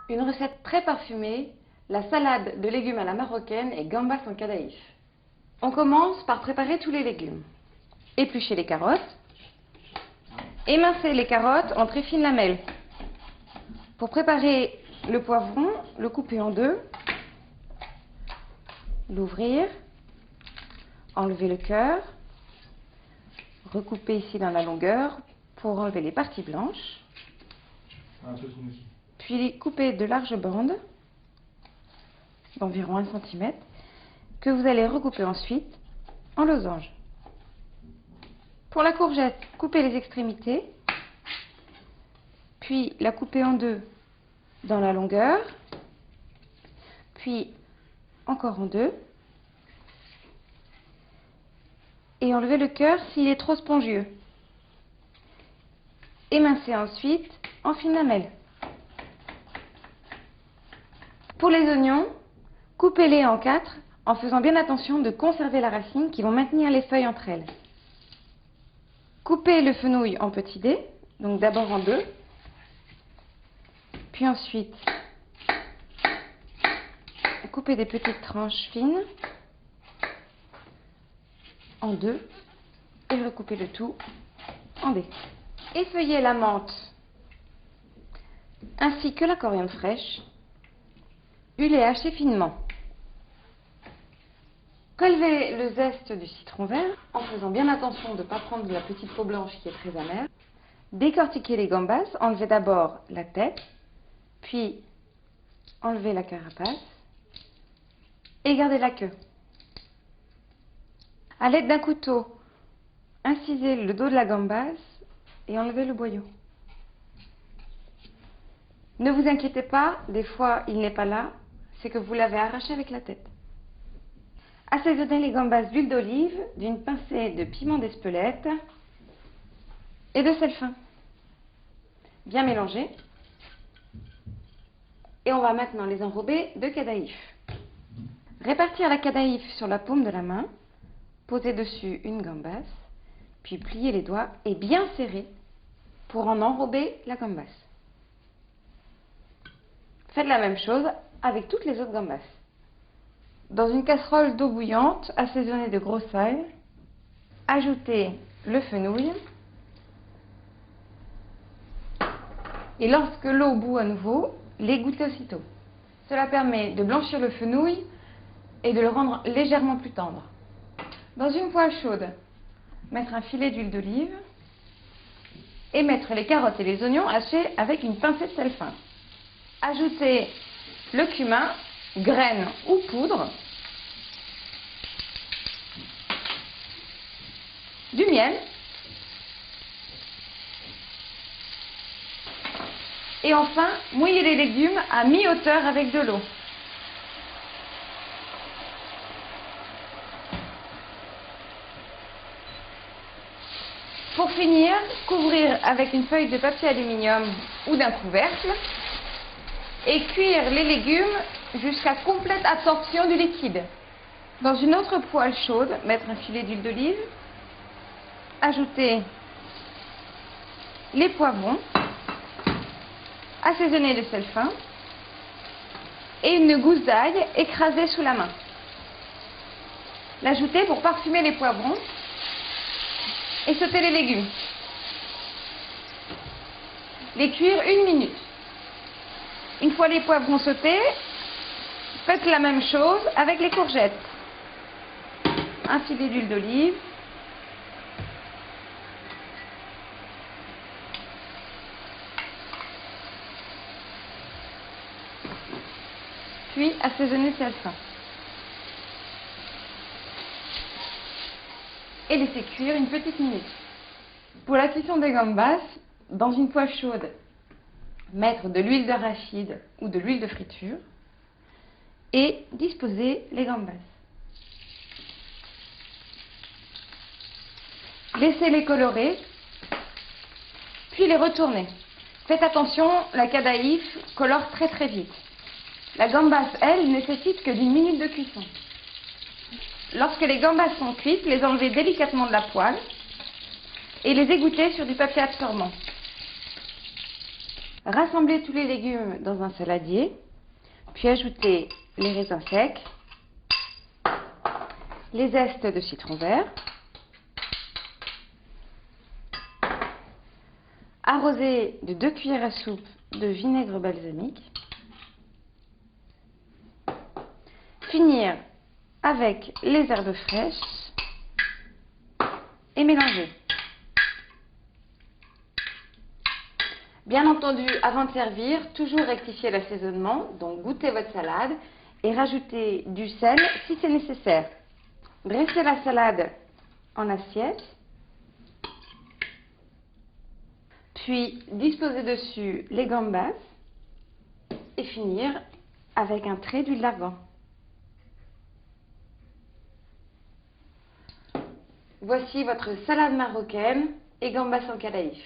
Une recette très parfumée, la salade de légumes à la marocaine et gambas en cadaïf. On commence par préparer tous les légumes. Éplucher les carottes. Émincer les carottes en très fines lamelles. Pour préparer le poivron, le couper en deux. L'ouvrir. Enlever le cœur. Recouper ici dans la longueur pour enlever les parties blanches. Puis couper de larges bandes d'environ 1 cm que vous allez recouper ensuite en losanges. Pour la courgette, coupez les extrémités, puis la couper en deux dans la longueur, puis encore en deux, et enlever le cœur s'il est trop spongieux. Émincer ensuite en fines lamelles. Pour les oignons, coupez-les en 4 en faisant bien attention de conserver la racine qui vont maintenir les feuilles entre elles. Coupez le fenouil en petits dés, donc d'abord en 2, puis ensuite coupez des petites tranches fines en 2 et recoupez le tout en dés. Effeuillez la menthe ainsi que la coriandre fraîche. Huilez et hachez finement. Prélevez le zeste du citron vert en faisant bien attention de ne pas prendre de la petite peau blanche qui est très amère. Décortiquez les gambas, enlevez d'abord la tête, puis enlevez la carapace et gardez la queue. À l'aide d'un couteau, incisez le dos de la gambasse et enlevez le boyau. Ne vous inquiétez pas, des fois il n'est pas là, c'est que vous l'avez arraché avec la tête. Assaisonnez les gambas d'huile d'olive, d'une pincée de piment d'Espelette et de sel fin. Bien mélanger. Et on va maintenant les enrober de cadaïf. Répartir la cadaïf sur la paume de la main, poser dessus une gambasse, puis plier les doigts et bien serrer pour en enrober la gambasse. Faites la même chose avec toutes les autres gambas. Dans une casserole d'eau bouillante, assaisonnée de gros sel, ajoutez le fenouil. Et lorsque l'eau bout à nouveau, l'égouttez aussitôt. Cela permet de blanchir le fenouil et de le rendre légèrement plus tendre. Dans une poêle chaude, mettre un filet d'huile d'olive et mettre les carottes et les oignons hachés avec une pincée de sel fin. Ajoutez le cumin, graines ou poudre, du miel et enfin mouillez les légumes à mi-hauteur avec de l'eau. Pour finir, couvrir avec une feuille de papier aluminium ou d'un couvercle et cuire les légumes jusqu'à complète absorption du liquide. Dans une autre poêle chaude, mettre un filet d'huile d'olive, ajouter les poivrons, assaisonner de sel fin et une gousse d'ail écrasée sous la main. L'ajouter pour parfumer les poivrons et sauter les légumes. Les cuire 1 minute. Une fois les poivrons sautés, faites la même chose avec les courgettes. Un filet d'huile d'olive. Puis assaisonnez de sel fin. Et laissez cuire 1 petite minute. Pour la cuisson des gambas, dans une poêle chaude, mettre de l'huile d'arachide ou de l'huile de friture et disposer les gambas. Laissez-les colorer, puis les retourner. Faites attention, la cadaïf colore très vite. La gambasse, elle, nécessite que d'1 minute de cuisson. Lorsque les gambas sont cuites, les enlevez délicatement de la poêle et les égoutter sur du papier absorbant. Rassemblez tous les légumes dans un saladier, puis ajoutez les raisins secs, les zestes de citron vert, arrosez de 2 cuillères à soupe de vinaigre balsamique, finir avec les herbes fraîches et mélanger. Bien entendu, avant de servir, toujours rectifier l'assaisonnement, donc goûtez votre salade et rajoutez du sel si c'est nécessaire. Dressez la salade en assiette, puis disposez dessus les gambas et finir avec un trait d'huile d'argan. Voici votre salade marocaine et gambas en calaïf.